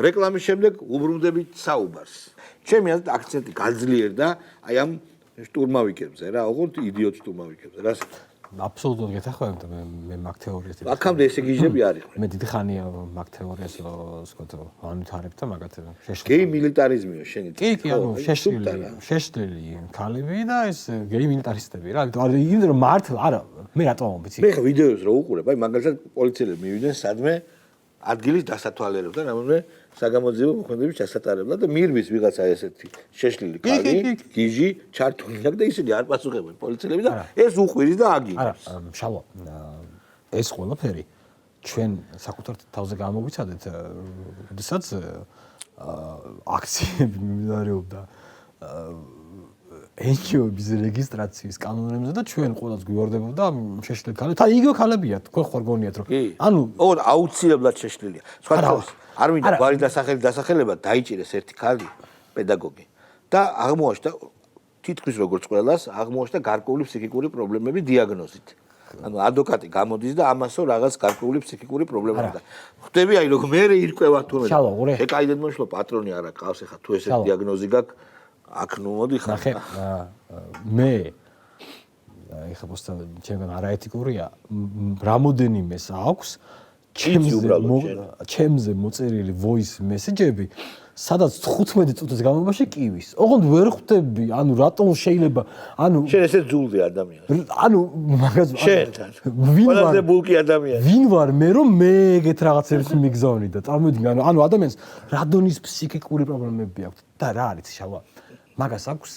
რეკლამის შემდეგ უბრუნდებით საუბარს. ჩემი აზრით აქცენტი გაძლიერდა აი ამ შტურმავიკებზე რა, ოღონდ იდიოტ შტურმავიკებზე. რას? აბსოლუტურად გეთახვევთ მე მაგ თეორიას. აქამდე ესე გიჟები არ იყო. მე დიდი ხანია მაგ თეორიას ვსკოთ ვანვითარებ და მაგათ შეშლილი. გეი მილიტარიზმიო შენი. კი, ანუ შეშლილი ქალები და ეს გეი მილიტარისტები რა. იმიტომ რომ მართლა არა მე რატომ ვიცი. მე ხა ვიდეოს რო უყურებ, აი მაგალითად პოლიციელები მივიდნენ სადმე ადგილის დასათვალიერებლად და რამოდენიმე საგამოძიებო მოქმედების ჩასატარებლად და მირბის ვიღაცა ესეთი შეშლილი ქალი, გიჟი, ჩართული აქვს და ისინი არ პასუხებენ პოლიციელები და ეს უყვირის და აგინებს. არა, შალვა, ეს ყველაფერი ჩვენ საკუთარ თავზე გამოვიცადეთ, როდესაც აქციები მიმდინარეობდა NGO-ების რეგისტრაციის კანონებზე და ჩვენ ყველას გვიوارდებოდა შეშლილი ქალები. თან იგივე ქალებია, თქვენ ხარ გონიათ რომ ანუ აუცილებლად შეშლილია. სხვათაშორის არ მინდა გვარი დასახელება დაიჭირეს ერთი ქალი პედაგოგი და აღმოაჩნდა თითქმის როგორც ყველას აღმოაჩნდა გარკვეული ფსიქიკური პრობლემები დიაგნოზით. ანუ ადვოკატი გამოდის და ამასო რაღაც გარკვეული ფსიქიკური პრობლემები და ხვდები აი როგორ მე ირკვევა თურმე. ეკაიდეთ მოშლო პატრონი არა ყავს ახლა თუ ესეთი დიაგნოზი გაქვს აქ ნუ მოდი ხარ. ნახე მე ეხლა პოსტა ჩემგან არაეთიკურია რამოდენიმეს აქვს ჩემზე მოწერილი voice message-ები სადაც 15 წუთის განმავლობაში კივის. ოღონდ ვერ ხვდები, ანუ რატომ შეიძლება, ანუ შენ ესე ძულდი ადამიანს. ანუ მაგას შენთან. ყველაზე ბულკი ადამიანი. ვინ ვარ მე რომ მე ეგეთ რაღაცებს მიგზავნი და წარმოვიდგინე, ანუ ადამიანს რადონის ფსიქიკური პრობლემები აქვს და რა არის შალვა. მაგას აქვს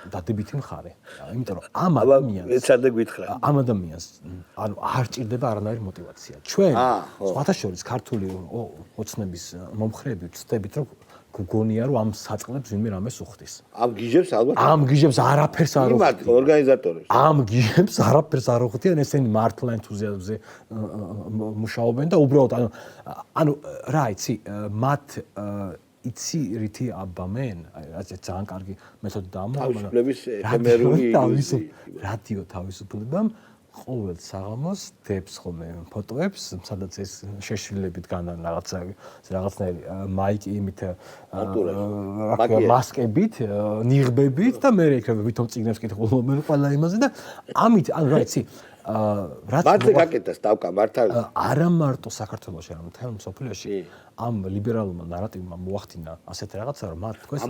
დადებითი მხარე. იმიტომ რომ ამ ადამიანს ეცადე გითხრა. ამ ადამიანს ანუ არ ჭირდება არანაირი мотиваცია. ჩვენ სხვათა შორის ქართული ოცნების მომხრეები ვწდებით რომ გგონია რომ ამ საწყლებს ვინმე რამეს უხდის. ამ გიჟებს ალბათ ამ გიჟებს არაფერს არ უხდიან. იმათ ორგანიზატორებს. ამ გიჟებს არაფერს არ უხდიან, ესენი მართლა ენთუზიაზმზე მუშაობენ და უბრალოდ ანუ რა იცი მათ იცი რითი აბამენ, აი ძალიან კარგი მეთოდი დამოუკიდებლობის თავისუფლების ეფემერული რადიო თავისუფლებამ ყოველ საღამოს დებს ხოლმე ფოტოებს, სადაც ეს შეშლილებით განან რაღაცნაირი მაიკი იმით მასკებით, ნიღბებით და მე იქნება ვითომ წიგნებს კითხულობენ ყველა იმაზე და ამით ანუ რა იცი რაც მარტო გაკეთდა სტავკა მართალი არა მარტო საქართველოში, არამედ მთელ მსოფლიოში ამ ლიბერალურმა ნარატივმა მოახდინა ასეთი რაღაცა რომ მათ თქვეს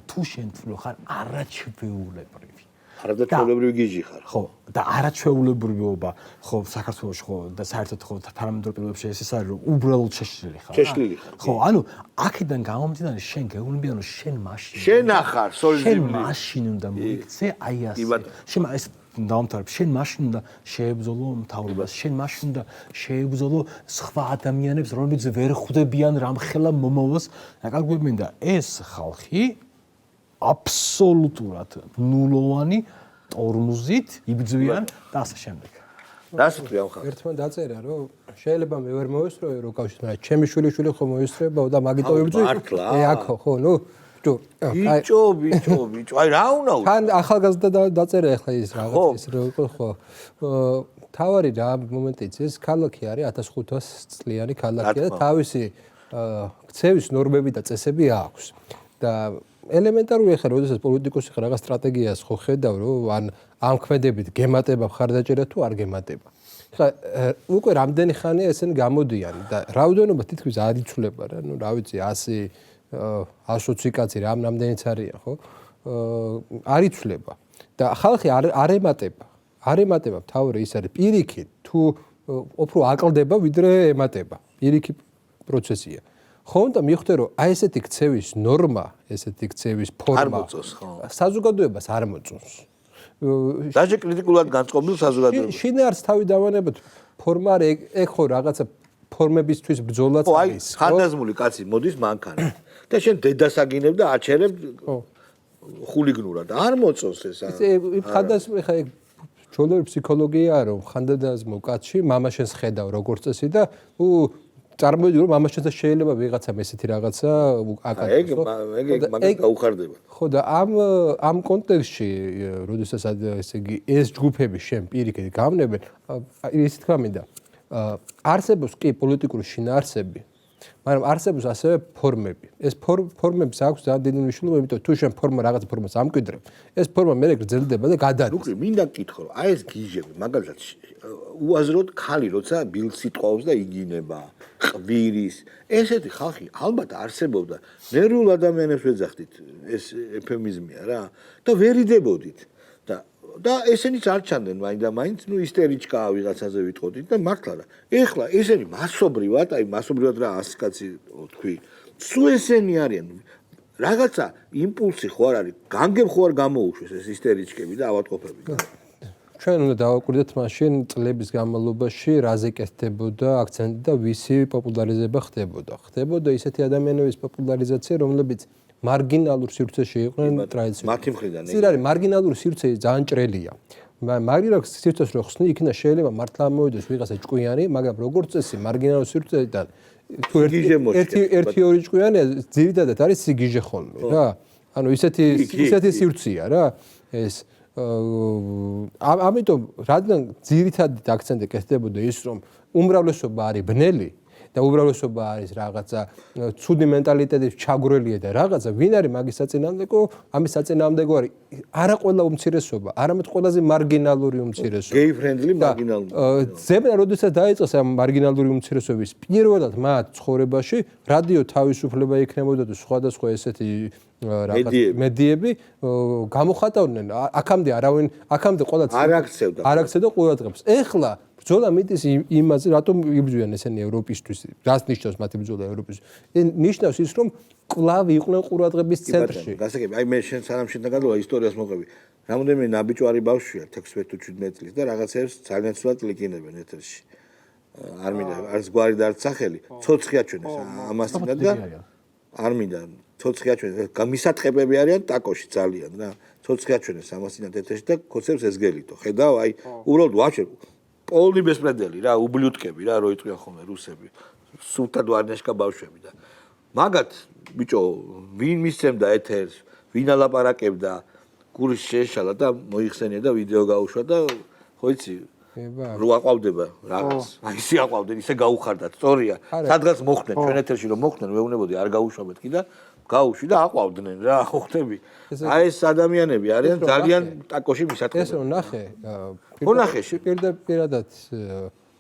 თუ შენ თვლი ხარ არაჩვეულებრივი არაჩვეულებრივი გიჟი ხარ ხო და არაჩვეულებრივობა ხო საქართველოში ხო და საერთოდ ხო თანამედროვე პირობებში ეს არის რომ უბრალოდ შეშლილი ხარ ხო ანუ აქედან გამომდინარე შენ გეუბნები რომ შენ მაშინ შენ ახარ სოლიდური შენ მაშინ უნდა მოიქცე აი ასე შენ ეს დავამთავრებ შენ მაშინ უნდა შეებრძოლო მთავრობას შენ მაშინ უნდა შეებრძოლო სხვა ადამიანებს რომლებიც ვერ ხვდებიან რამხელა მომავალს აკალგვებენ და ეს ხალხი აბსოლუტურად ნულოვანი ტორმუზით იბრძვიან და ასე შემდეგ. რას ვთქვი ამ ხალხს? ერთმა დაწერა რომ შეიძლება მე ვერ მოვესწროე რო გავშით, მაგრამ ჩემი შვილი ხო მოესწრებაო და მაგით ვიბრძვი. აქო ხო, ნუ ბიჭო, აი რა უნდა ვთქვა? თან ახალგაზრდა დაწერა ახლა ის რაღაც ის ხო. თავარი რა მომენტიც ეს ქალაქი არის 1500 წლიანი ქალაქია და თავისი ქცევის ნორმები და წესები აქვს. და ელემენტარული ხარ, როდესაც პოლიტიკოსი ხარ, რაღაც სტრატეგიას ხო ხედავ, რომ ან ამ ქმედებით გემატება მხარდაჭერა თუ არ გემატება. ხა უკვე რამდენი ხანია ესენი გამოდიან და რაოდენობა თითქმის არ იცვლება რა, ნუ რა ვიცი 100-120 კაცი რამდენიც არიან, ხო? არ იცვლება. და ხალხი არ ემატება, თავი ის არის პირიქით თუ უფრო აკლდება, ვიდრე ემატება. პირიქი პროცესია. ხო და მიხვდე რომ აი ესეთი ქცევის ნორმა, ესეთი ქცევის ფორმა არ მოწონს, ხო. საზოგადოებას არ მოწონს. დაჟე კრიტიკულად განწყობილ საზოგადოებას. შინაარს თავი დავანებოთ ფორმა ეგ ხო რაღაცა ფორმებისთვის ბრძოლაც არის. ხო, აი ხანდაზმული კაცი მოდის მანქანით და შენ დედასაგინებ და აჩერებ ხულიგნურად. არ მოწონს ეს. ხანდაზმული ხა ეგ ჩოლორი ფსიქოლოგიაა რომ ხანდაზმულ კაცში მამაშენს ხედავ როგორც წესი და წარმოვიდი რომ მამაშენს შეიძლება ვიღაცა ესეთი რაღაცა აკეთოს. ეგ მაგას გაუხარდება. ხო და ამ კონტექსტში, როდესაც ესე იგი ეს ჯგუფები შენ პირიქით გავნებენ, ისე თქვა მინდა. არსებობს კი პოლიტიკური შინაარსები, მაგრამ არსებობს ასევე ფორმები. ეს ფორმებს აქვს ძალიან დიდი მნიშვნელობა, იმიტომ თუ შენ რაღაც ფორმას ამკვიდრებ, ეს ფორმა მე გრძელდება და გადადის. ნუკლი, მინდა გკითხო, რომ აი ეს გიჟები, მაგალითად უაზროდ ხალი როცა ბილს იტყავს და იგინება, ყვირის, ესეთი ხალხი ალბათ არსებობდა. ნერვიულ ადამიანებს ვეძახდით, ეს ეფემიზმია რა და ვერ იდებოდით. და ესენიც არ ჩანდნენ მაინც, ისტორიჩკაა ვიღაცაზე ვიტყოდით და მართლა რა. ეხლა ესენი მასობრივად რა 100 კაცი თქვი, სულ ესენი არიან. რაღაცა იმპულსი ხო არ არის, განგებ ხო არ გამოუშვეს ეს ისტორიჩკები და ავადმყოფები. ჩვენ უნდა დავაკვირდეთ მაშინ წლების განმავლობაში რაზე კეთდებოდა აქცენტი და ვისი პოპულარიზება ხდებოდა. ხდებოდა ისეთი ადამიანების პოპულარიზაცია, რომლებიც მარგინალურ სივრცეში იყვნენ ტრადიციულად. მათი მხრიდან ის არის მარგინალური სივრცე ძალიან ჭრელია. მაგრამ სივრცეს რო ხსნი, იქნა შეიძლება მართლა მოვიდეს ვიღაცა ჭკვიანი, მაგრამ როგორც წესი მარგინალურ სივრცედან თუ ერთი-ორი ჭკვიანი ძირითადად არის სიგიჟე ხოლმე რა. ანუ ისეთი სივრცეა რა ეს ამიტომ რადგან ძირითადად აქცენტი კეთდებოდა ის რომ უმრავლესობა არის ბნელი და უმრავლესობა არის რაღაცა ცუდი მენტალიტეტის ჩაგვრელია და რაღაცა ვინ არის მაგის საწინააღმდეგო ამის საწინააღმდეგო არის არა ყველა უმცირესობა არამედ ყველაზე მარგინალური უმცირესობა gay friendly მარგინალური ზებნა როდესაც დაიწყეს ამ მარგინალური უმცირესობის პირველად მათ ცხოვრებაში რადიო თავისუფლება იქნებოდა და სხვადასხვა ესეთი რაღაც მედიები გამოხატავდნენ აქამდე ყველა არ აქცევდა ყურადღებას ეხლა ბრძოლა მიდის იმაზე რატომ იბრძვიან ესენი ევროპისთვის რას ნიშნავს მათი ბრძოლა ევროპისთვის ნიშნავს ის რომ კვლავ იყვნენ ყურადღების ცენტრში გასაგები აი მე შენ სანამ შენ დაგადოვა ისტორიას მოყვები რამოდენიმე ნაბიჯვარი ბავშვია 16 თუ 17 წლის და რაღაცებს ძალიან ცუდად ლიკინებენ ეთერში არ მინდა არც გვარი და არც სახელი ცოცხი აჩვენეს ამასთან და არ მინდა ცოცხი აჩვენეს გამისატყებები არიან ტაკოში ძალიან რა ცოცხი აჩვენეს ამასთან ეთერში და კოცებს ეს გელითო ხედავ აი უბრალოდ ვაჩვენ პოლნი ბესპრედელი რა უბლიუტკები რა რო იტყვიან ხოლმე რუსები სულთან ვარნაშკა ბავშვები და მაგათ ბიჭო ვინ მისცემდა ეთერს ვინ ალაპარაკებდა გულის შეეშალა და მოიხსენია და ვიდეო გაუშვა და ხო იცი რო აყვავდება რაღაც აი ისე აყვავდნენ ისე გაუხარდათ სწორია სადღაც მოხდნენ ჩვენ ეთერში რომ მოხდნენ მეუბნებოდი არ გაუშვამეთ კი და გაუშვი და აყვავდნენ რა ხო ხტები აი ეს ადამიანები არიან ძალიან ტაკოში მისატყობი ეს რო ნახე მონახე პირადად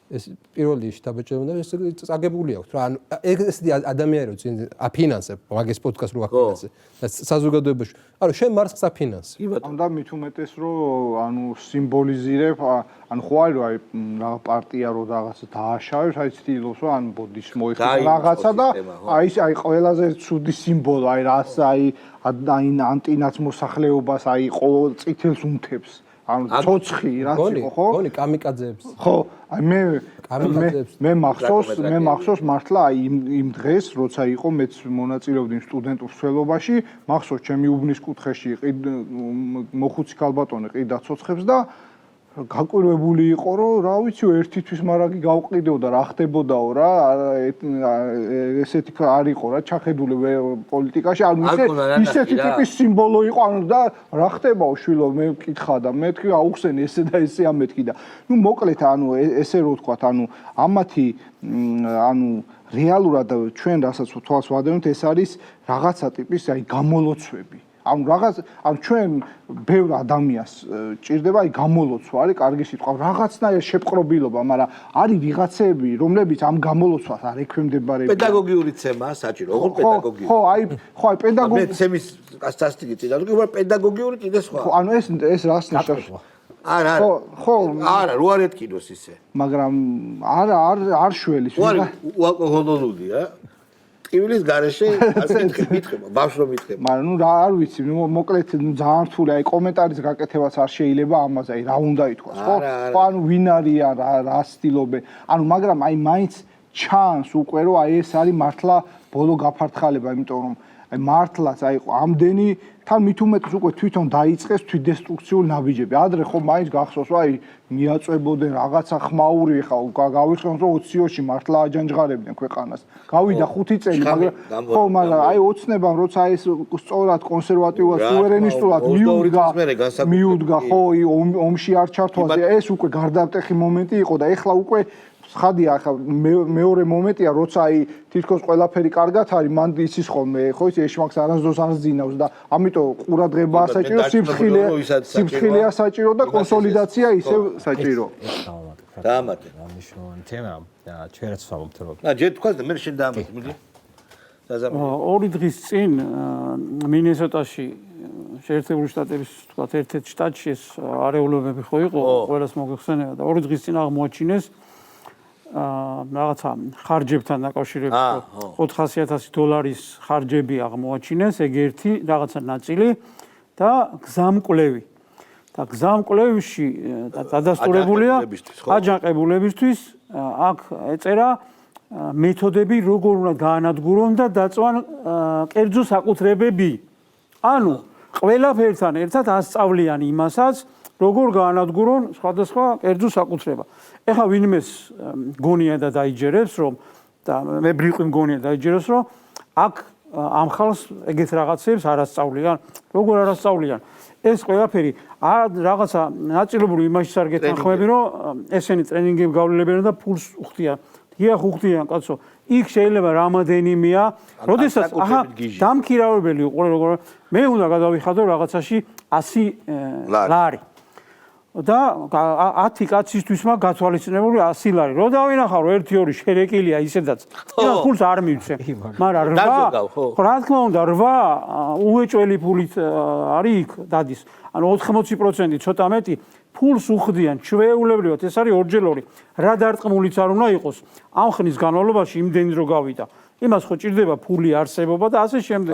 ეს პირველი შტაბეჭერმა და ეს წაგებული აქვს რა ანუ ესეთი ადამიანები რო წინ აფინანსებ მაგის პოდკასტს რო აფინანსებ და საზოგადოებაში ანუ შენ მარცხს აფინანსებ უნდა მით უმეტეს რომ ანუ სიმბოლიზირებ ანუ ხო არის რომ აი რა პარტია რო რაღაცა დააშავებს აი ცდილობს რომ ანუ ბოდის მოიხსნა რაღაცა და აი ყველაზე ცუდი სიმბოლო აი რას აი ანტინაც მოსახლეობას აი ყოველ წითელს უნთებს ანუ ცოცხი რაც იყო ხო? გონი კამიკაძეებს. ხო, აი მე მახსოვს მართლა აი იმ დღეს როცა იყო მეც მონაწილეობდი სტუდენტურ სველობაში, მახსოვს ჩემი უბნის კუთხეში მოხუცი ქალბატონი ყიდა ცოცხებს და გაკვირვებული იყო რომ რა ვიცი ერთი თვის მარაგი გავყიდეოდა რა ხდებოდაო რა ესეთი არ იყო რა ჩახედული პოლიტიკაში ანუ ისეთი ტიპის სიმბოლო იყო ანუ და რა ხდებაო შვილო მე მკითხა და მე თქვი აუხსენი ესე და ესე ამეთქი და ნუ მოკლედ ანუ ესე რო ვთქვათ ანუ ამათი ანუ რეალურად ჩვენ რასაც თვალს ვადევნთ ეს არის რაღაცა ტიპის აი გამოლოცვები ანუ რაღაც ანუ ჩვენ ბევრ ადამიანს ჭირდება აი გამოლოცვა არის კარგი სიტყვა რაღაცნაირ შეპყრობილობა მაგრამ არის ვიღაცები რომლებიც ამ გამოლოცვას არ ექვემდებარებიან პედაგოგიური ცემა საჭირო ოღონდ პედაგოგიური ხო აი პედაგოგიური მე ცემის სასტიკი წინა მაგრამ პედაგოგიური კიდე სხვა ხო ანუ ეს რას ნიშნავს არა ხო არა რო არ ეთქინოს ისე მაგრამ არ შველის უალკოჰოლურია ტკივილის გარეშე მითხება ბავშვო მითხება მაგრამ ნუ რა არ ვიცი მოკლედ ძალიან რთული აი კომენტარის გაკეთებაც არ შეიძლება ამაზე აი რა უნდა ითქვას ხო ანუ ვინ არიან რა სტილობენ ანუ მაგრამ აი მაინც ჩანს უკვე რომ აი ეს არის მართლა ბოლო გაფართხალება იმიტომ რომ აი მართლაც აი ამდენი თან მით უმეტეს უკვე თვითონ დაიწყეს თვითდესტრუქციულ ნაბიჯები ადრე ხო მაინც გახსოვს რომ აი მიაწვებოდნენ რაღაცა ხმაური ხა გავიხსენოთ რომ 20-ში მართლა აჯანჯღარებდნენ ქვეყანას გავიდა 5 წელი მაგრამ ხო მაგრამ აი ოცნებამ როცა ეს სწორად კონსერვატიულად სუვერენისტულად მიუდგა ხო ომში არ ჩართვაზე ეს უკვე გარდამტეხი მომენტი იყო და ეხლა უკვე ხადია ახლა მეორე მომენტია როცა აი თითქოს ყველაფერი კარგად არის მან იცის ხოლმე ხო იცი ეშმაკს არასდროს არ ზინავს და ამიტომ ყურადღებაა საჭირო სიფრთხილეა საჭირო და კონსოლიდაცია ისევ საჭირო დაამატე მნიშვნელოვანი თემა ჩვენაც ვამბობთ ჯერ თქვა და მე შენ დაამატე მიდი ორი დღის წინ მინესოტაში შეერთებული შტატების თქვა ერთ-ერთ შტატში ეს არეულობები ხო იყო ყველას მოგეხსენება და ორი დღის წინ აღმოაჩინეს რაღაცა ხარჯებთან დაკავშირებით $400,000 ხარჯები აღმოაჩინეს ეგ ერთი რაღაცა ნაწილი და გზამკვლევი და გზამკვლევში დადასტურებულია აჯანყებულებისთვის აქ ეწერა მეთოდები როგორ უნდა გაანადგურონ და დაწვან კერძო საკუთრებები ანუ ყველაფერთან ერთად ასწავლიან იმასაც როგორ გაანადგურონ სხვადასხვა კერძო საკუთრება ეხლა ვინმეს გონია და დაიჯერებს რომ და მე ბრიყვი მგონია დაიჯერებს რომ აქ ამ ხალხს ეგეთ რაღაცებს არ ასწავლიან როგორ არ ასწავლიან ეს ყველაფერი რაღაცა ნაწილობრივ იმაში არ გეთანხმები რომ ესენი ტრენინგები გავლებენ და ფულს უხდიან დიახ უხდიან კაცო იქ შეიძლება რამოდენიმეა როდესაც ახლა დამქირავებელი უყურე როგორ მე უნდა გადავიხადო რაღაცაში 100 ლარი და 10 კაცისთვის მაგ გათვალისწინებული 100 ლარი რო დავინახავ რომ 1-2 შერეკილია ისედაც იმას ფულს არ მივცე მაგრამ 8 რა თქმა უნდა 8 უეჭველი ფულით არის იქ დადის ანუ 80% ცოტა მეტი ფულს უხდიან ჩვეულებრივად ეს არის ორჯერ ორი რა დარტყმულიც არ უნდა იყოს ამ ხნის განმავლობაში იმდენი რო გავიდა იმას ხო ჭირდება ფული არსებობა და ასე შემდეგ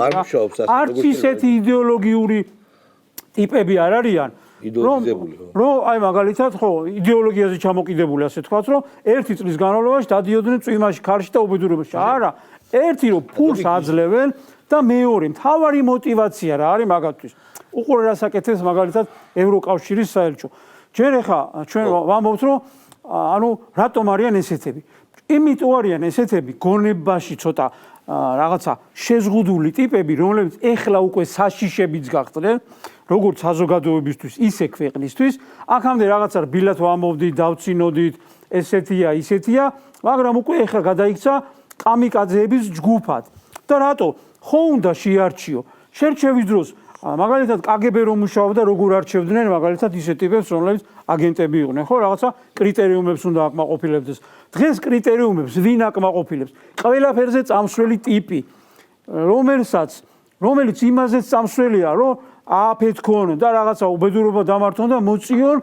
არც ისეთი იდეოლოგიური ტიპები არ არიან რომ აი მაგალითად ხო იდეოლოგიაზე ჩამოკიდებული ასე თქვათ რომ ერთი წლის განმავლობაში დადიოდნენ წვიმაში ქარში და უბედურებაში არა ერთი რომ ფულს აძლევენ და მეორე მთავარი мотиваცია რა არის მაგათთვის უყურე რასაკეთებს მაგალითად ევროკავშირის საელჩო ჯერ ახლა ჩვენ ვამბობთ რომ ანუ რატომ არიან ესეთები იმიტომ არიან ესეთები გონებაში ცოტა რაღაცა შეზღუდული ტიპები რომლებიც ეხლა უკვე საშიშებიც გახდნენ როგორც საზოგადოებისთვის ისე ქვეყნისთვის აქამდე რაღაცა რბილად ვამბობდით დავცინოდით ესეთია ისეთია მაგრამ უკვე ეხლა გადაიქცა კამიკაძეების ჯგუფად და რატო ხო უნდა შეარჩიო შერჩევის დროს მაგალითად კგბ რომ მუშაობდა როგორ არჩევდნენ მაგალითად ისეთ ტიპებს რომლებიც აგენტები იყვნენ ხო რაღაცა კრიტერიუმებს უნდა აკმაყოფილებდეს დღეს კრიტერიუმებს ვინ აკმაყოფილებს ყველაფერზე წამსვლელი ტიპი რომელიც იმაზეც წამსვლელია რომ აფეთქონ და რაღაცა უბედურობა დამართონ და მოწიონ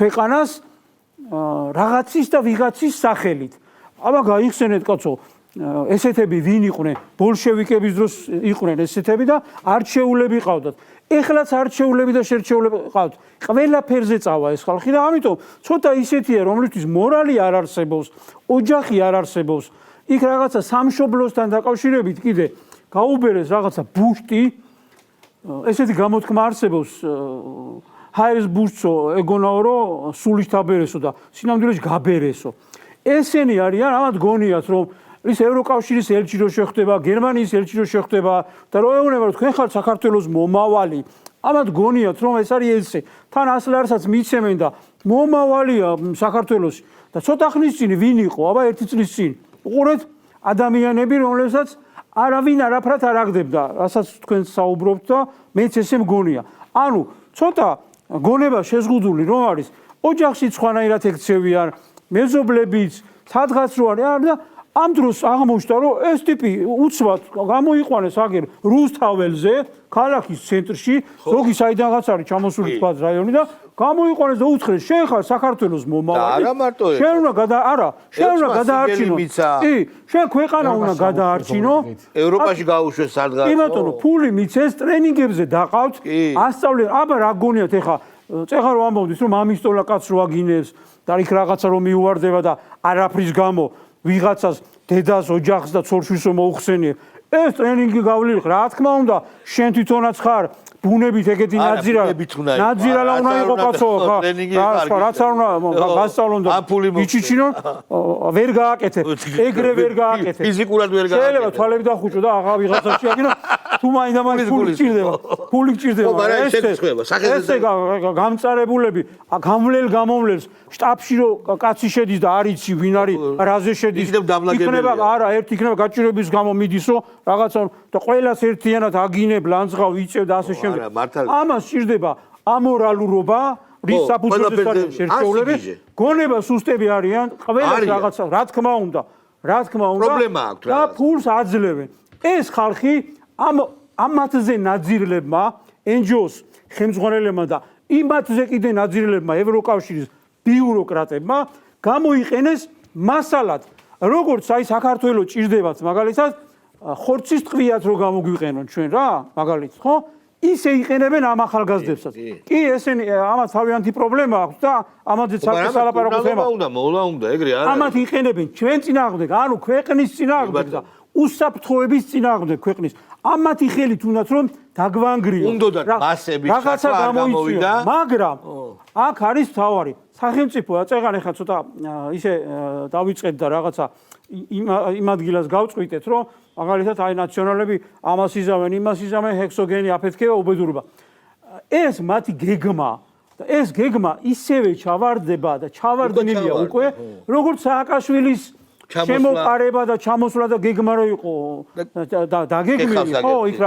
ქვეყანას რაღაცის და ვიღაცის სახელით აბა გაიხსენეთ კაცო ესეთები ვინ იყვნენ ბოლშევიკების დროს იყვნენ ესეთები და არჩეულები ყავდათ ეხლაც არჩეულები და შერჩეულები ყავთ ყველაფერზე წავა ეს ხალხი და ამიტომ ცოტა ისეთია რომლისთვის მორალი არ არსებობს ოჯახი არ არსებობს იქ რაღაცა სამშობლოსთან დაკავშირებით კიდე გაუბერეს რაღაცა ბუშტი ესეთი გამოთქმა არსებობს ჰაერს ბუშტსო ეგონაო რომ სულიშ დაბერესო და სინამდვილეში გაბერესო ესენი არიან ამათ გონიათ რომ ის ევროკავშირის ელჩი რო შეხვდება, გერმანიის ელჩი რო შეხვდება და რო ეუბნება რომ თქვენ ხართ საქართველოს მომავალი. ამათ გონიათ რომ ეს არის ესე. თან ასლარსაც მიცემენ და მომავალია საქართველოში და ცოტა ხნის წინ ვინ იყო? აბა 1 წლის წინ. უყურეთ ადამიანები რომლებსაც არავინ არაფრად არ აგდებდა, რასაც თქვენ საუბრობთ და მეც ესე მგონია. ანუ ცოტა გონება შეზღუდული რომ არის ოჯახში სხვანაირად ექცევიან, მეზობლებიც, სადღაც რო არის და ამ დროს აღმოჩნდა რომ ეს ტიპი უცბად გამოიყვანეს აგერ რუსთაველზე, ქალაქის ცენტრში, ზოგი საიდანღაც არის ჩამოსული თქვა რაიონი და გამოიყვანეს და უთხრეს შენ ხარ საქართველოს მომავალი. შენ უნდა გადაარჩინო. კი, შენ ქვეყანა უნდა გადაარჩინო. ევროპაში გაუშვეს სადღაც. კი ბატონო, ფული მიცეს, ტრენინგებზე დაყავთ, ასწავლენ. აბა რა გონიათ ეხა წეხარ ვამბობთ რომ ამისტოლა კაც რო აგინებს და იქ რაღაცა რომ მიუვარდება და არაფრის გამო ვიღაცას დედას ოჯახს და ცოლ-შვილს მოუხსენიებ ეს ტრენინგი გავლილ რა თქმა უნდა შენ თვითონაც ხარ ბუნებით ეგეთი ნაძირალა უნდა იყო კაცო ხა რაც არ უნდა გასწავლონ და იჩიჩინონ ვერ გააკეთე ეგრე ვერ გააკეთე ფიზიკურად ვერ გააკეთე შეიძლება თვალები დახუჭო და აღა ვიღაცა შეაგინო თუ მაინდა-მაინც ფული გჭირდება ესე გამწარებულები გამვლელ გამომვლელს შტაბში რო კაცი შედის და არ იცი ვინ არის რაზე შედის იქნება არა ერთი იქნება გაჭირების გამო მიდისო რაღაცა და ყველას ერთიანად აგინებ ლანძღავ იწევ და ასე შემდეგ ამას სჭირდება ამორალურობა რის საფუძველზე არის შერჩეულები გონება სუსტები არიან ყველას რაღაცა რა თქმა უნდა პრობლემა აქვს და ფულს აძლევენ ეს ხალხი ამათზე ნაძირლებმა NGO-ს ხელმძღვანელებმა და იმათზე კიდე ნაძირლებმა ევროკავშირის ბიუროკრატებმა გამოიყენეს მასალად როგორც აი საქართველოს ჭირდებათ მაგალითად ხორცის ტყვიათ რო გამოგვიყენონ ჩვენ რა მაგალითად ხო ისე იყენებენ ამ ახალგაზრდებსაც კი ესენი ამათ თავიანთი პრობლემა აქვს და ამათზეც საკუთალაპარაკო თემა უნდა ეგრე არა ამათ იყენებენ ჩვენ წინააღმდეგ ანუ ქვეყნის წინააღმდეგ და უსაფრთხოების წინააღმდეგ ქვეყნის ამათი ხელით უნდათ რომ დაგვანგრიო უნდათ მასები რაღაცა გამოვიდა მაგრამ აქ არის თავარი სახელმწიფო აწეღან ახლა ცოტა ისე დავიწყეთ და რაღაცა იმ ადგილას გავწყვიტეთ რომ მაგალითად აი ნაციონალები ამას იზამენ იმას იზამენ ჰექსოგენი აფეთქება უბედურება ეს მათი გეგმა და ეს გეგმა ისევე ჩავარდება და ჩავარდნილია უკვე როგორც სააკაშვილის შემოყარება და ჩამოსვლა და გეგმა რო იყო და დაგეგმილი ხო იქ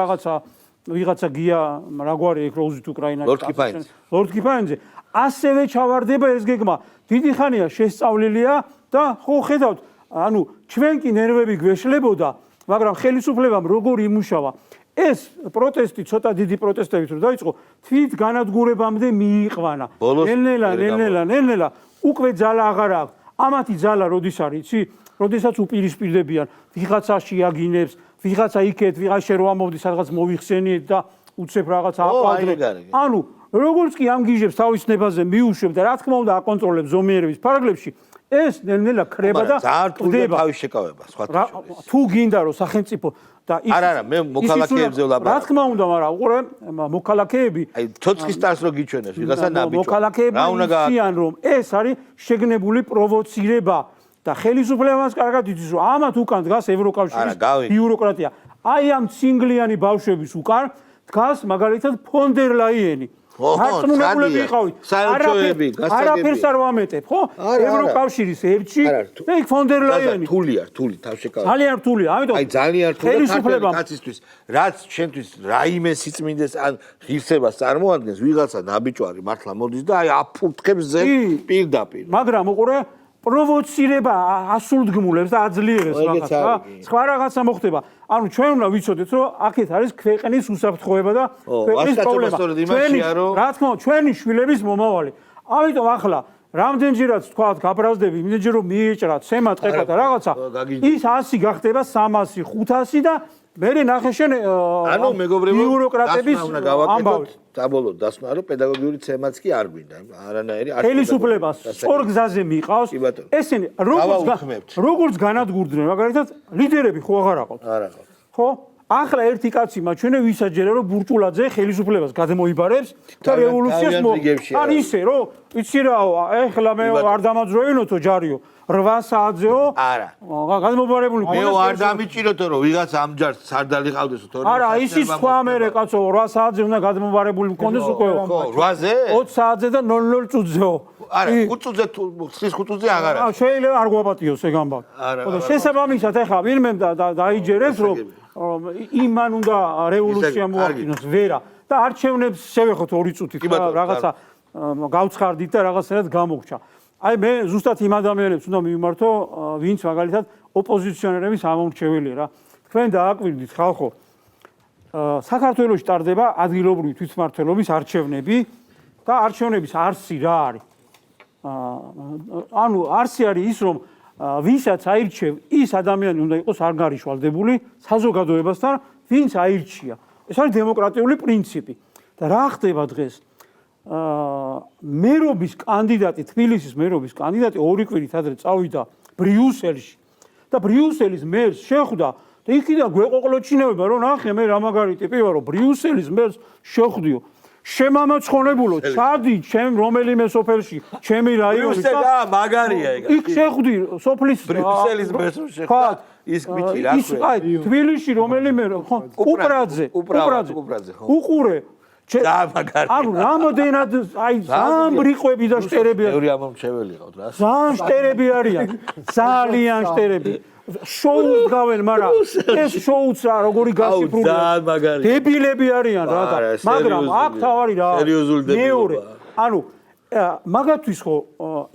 ვიღაცა გია რაგვარი იქ როზით უკრაინაში ლორდ კიფაინზე ასევე ჩავარდება ეს გეგმა დიდი ხანია შესწავლილია და ხო ხედავთ ანუ ჩვენ კი ნერვები გვეშლებოდა მაგრამ ხელისუფლებამ როგორ იმუშავა ეს პროტესტი ცოტა დიდი პროტესტებით რო დაიწყო თვით განადგურებამდე მიიყვანა ნელ-ნელა უკვე ძალა აღარ აქვს ამათი ძალა როდის არის იცი როდესაც უპირისპირდებიან ვიღაცა შეაგინებს ვიღაცა იქეთ ვიღაცა რო ამოვდი სადღაც მოიხსენიეთ და უცებ რაღაც აყვადრე ანუ როგორც კი ამ გიჟებს თავის ნებაზე მიუშვებ და რა თქმა უნდა აკონტროლებს ზომიერების ფარგლებში ეს ნელ-ნელა ქრება და ძართულდება თავის შეკავება სხვა თუ გინდა რომ სახელმწიფო და არა მე მოქალაქეებზე ვლაპარაკობ რა თქმა უნდა მაგრამ უყურე მოქალაქეები აი ცოცხის ტარს რო გიჩვენებს ვიღაცა ნაბიჯო მოქალაქეები იციან რომ ეს არის შეგნებული პროვოცირება და ხელისუფლებას კარგად იცის რომ ამათ უკან დგას ევროკავშირის ბიუროკრატია აი ამ ცინგლიანი ბავშვების უკან დგას მაგალითად ფონ დერ ლაიენი არწმუნებულები იყავით არაფერს არ ვამეტებ ხო ევროკავშირის ერთში და იქ ფონ დერ ლაიენი რთული თავშეკავება ძალიან რთულია ამიტომ აი ძალიან რთულია ქართველი კაცისთვის რაც შენთვის რაიმე სიწმინდეს ან ღირსებას წარმოადგენს ვიღაცა ნაბიჯვარი მართლა მოდის და აი აფურთხებს ზე პირდაპირ მაგრამ უყურე პროვოცირება ასულდგმულებს და აძლიერებს რაღაცა სხვა რაღაცა მოხდება ანუ ჩვენ უნდა ვიცოდეთ რომ აქეთ არის ქვეყნის უსაფრთხოება და ქვეყნის პრობლემა რა თქმა უნდა ჩვენი შვილების მომავალი ამიტომ ახლა რამდენჯერაც თქვათ გაბრაზდები იმდენჯერ რომ მიეჭრათ სემა ტყეპა და რაღაცა ის 100 გახდება 300 500 და მე ნახე შენ ანუ მეგობრებო ბიუროკრატების ამბავი საბოლოო დასმა რომ პედაგოგიური ცემაც კი არ გვინდა არანაირი ხელისუფლებას სწორ გზაზე მიყავს ესენი როგორც განადგურდნენ მაგალითად ლიდერები ხო აღარ აყავთ ხო ახლა ერთი კაცი მაჩვენე ვისაჯერა რომ ბურჭულაძე ხელისუფლებას გადმოიბარებს და რევოლუციას არ ისე რომ იცი რა ახლა მე არ დამაძროინოთო ჯარიო 8 საათზეო არა გადმობარებული მე არ დამიჭიროთო რომ ვიღაც ამ ჯარს სარდალი ყავდესო თორე არა ისიც სხვა მერე კაცო 8 საათზე უნდა გადმობარებული მქონდეს უკვე ხო 8-ზე 20 საათზე და 00 წუთზეო არა 5 წუთზე თუ 5 წუთზე აღარ არის შეიძლება არ გვაპატიოს ეგ ამბავი ხო შესაბამისად ახლა ვინმე დაიჯერებს რომ იმან უნდა რევოლუცია მოახდინოს ვერა და არჩევნებს შევეხოთ 2 წუთით რაღაცა გავცხარდით და რაღაცნაირად გამოგჩა აი მე ზუსტად იმ ადამიანებს უნდა მივმართო ვინც მაგალითად ოპოზიციონერების ამომრჩეველია რა თქვენ დააკვირდით ხალხო საქართველოში ტარდება ადგილობრივი თვითმმართველობის არჩევნები და არჩევნების არსი რა არის ანუ არსი არის ის რომ ვისაც აირჩევ ის ადამიანი უნდა იყოს არ გარიშვალდებული საზოგადოებასთან ვინც აირჩია ეს არის დემოკრატიული პრინციპი და რა ხდება დღეს მერობის კანდიდატი თბილისის მერობის კანდიდატი 2 კვირით ადრე წავიდა ბრიუსელში და ბრიუსელის მერს შეხვდა და იქიდან გვეყოყლოჩინებება რომ ნახე მე რა მაგარი ტიპი ვარ რომ ბრიუსელის მერს შევხვდიო შემამაცხონებულო ჩადი ჩემ რომელიმე სოფელში ჩემი რაიონი ბრიუსელი მაგარია ეგ იქ შევხვდი სოფლის ბრიუსელის მერს შევხვდა ის გიჩი რა ის აი თბილისში რომელიმე ხო უპრაძე ხო უყურე ანუ რამოდენად აი სამბრიყვები და შტერები ბევრი ამომრჩეველი ყავთ რა ძალიან შტერები არიან ძალიან შტერები შოუს გავენ მაგრამ ეს შოუც რა როგორი გასიფრულია დებილები არიან რა და მაგრამ აქ თავარი რა მეორე ანუ მაგათთვის ხო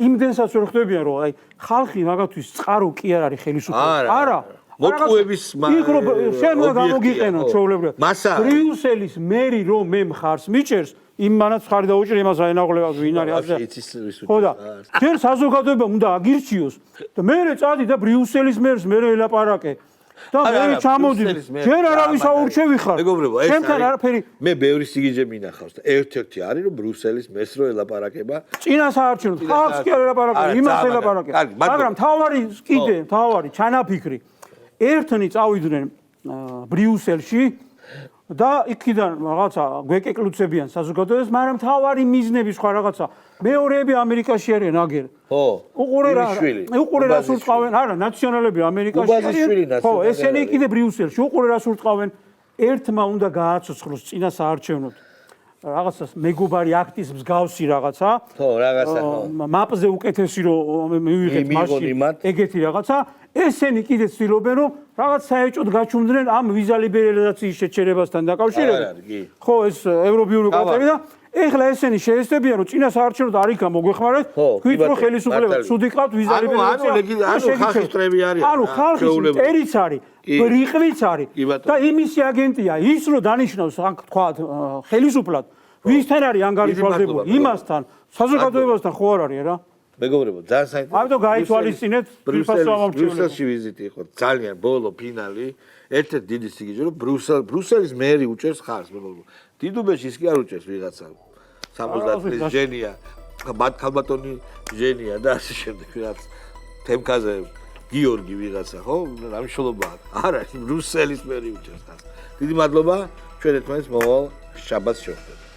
იმდენსაც ვერ ხდებიან რომ აი ხალხი მაგათთვის წყარო კი არ არის ხელისუფლება არა მოტყუების იქ რომ შენ უნდა გამოგიყენო ჩვეულებრივად ბრიუსელის მერი რომ მე მხარს მიჭერს იმანაც ხარი დაუჭირე იმას რა ენაღლებას ვინ არის ასე ხო და ჯერ საზოგადოება უნდა აგირჩიოს და მე წადი და ბრიუსელის მერს მე ელაპარაკე და მე ჩამოდი ჯერ არავის აურჩევი ხარ ჩემთან არაფერი მე ბევრი სიგიჟე მინახავს და ერთ-ერთი არის რომ ბრიუსელის მერს რო ელაპარაკება წინას აარჩენოთ ხალხს კი არ ელაპარაკე იმას ელაპარაკე მაგრამ თავარი კიდე თავარი ჩანაფიქრი ერთნი წავიდნენ ბრიუსელში და იქიდან რაღაცა გვეკეკლუცებიან საზოგადოებას, მაგრამ თავარი მიზნები სხვა რაღაცა. მეორეები ამერიკაში არიან აგერ. ხო. უყურე რა სურწყავენ, არა, ნაციონალები ამერიკაში არიან. ხო, ესენი კიდე ბრიუსელში უყურე რა სურწყავენ. ერთმა უნდა გააცოცხლოს წინა საარჩევნოდ. რაღაცას მეგობარი აქტის მსგავსი რაღაცა. ხო, რაღაცა. მაპზე უკეთესი რომ მივიღეთ მაშინ ეგეთი რაღაცა. ესენი კიდე ცდილობენ რომ რაღაც საეჭოდ გაჩუმდნენ ამ ვიზა ლიბერალიზაციის შეჩერებასთან დაკავშირებით. ხო, ეს ევროპული კრიტერიები და ეხლა ესენი შეესწებიან რომ წინა საარჩევნოდ არ იქა მოგვეხმარეთ, თქვით რომ ხელისუფლება ცუდი ყავთ ვიზა ლიბერალიზაცია. ანუ ხალხის წრები არის. ანუ ხალხის მტერიც არის, ბრიყვიც არის და იმისი აგენტია ის რომ დანიშნავს თქვა ხელისუფლად ვისთან არის ანგარიშვალდებული იმასთან საზოგადოებასთან ხო არ არის რა მეგობრებო ძალიან საინტერესო ამიტომ გაითვალისწინეთ ბრიუსელში ვიზიტი იყო ძალიან ბოლო ფინალი ერთ-ერთი დიდი სიგიჟე რომ ბრიუსელის მერი უჭერს ხარს მეგობრებო დიდუბეში ის კი არ უჭერს ვიღაცა 70 წლის ჟენია ქალბატონი ჟენია და ასე შემდეგ რაც თემკაზე გიორგი ვიღაცა ხო რა მნიშვნელობაა არა ბრიუსელის მერი უჭერს ხარს დიდი მადლობა ჩვენ ერთმანეთს მოვალ შაბათს შევხვდებით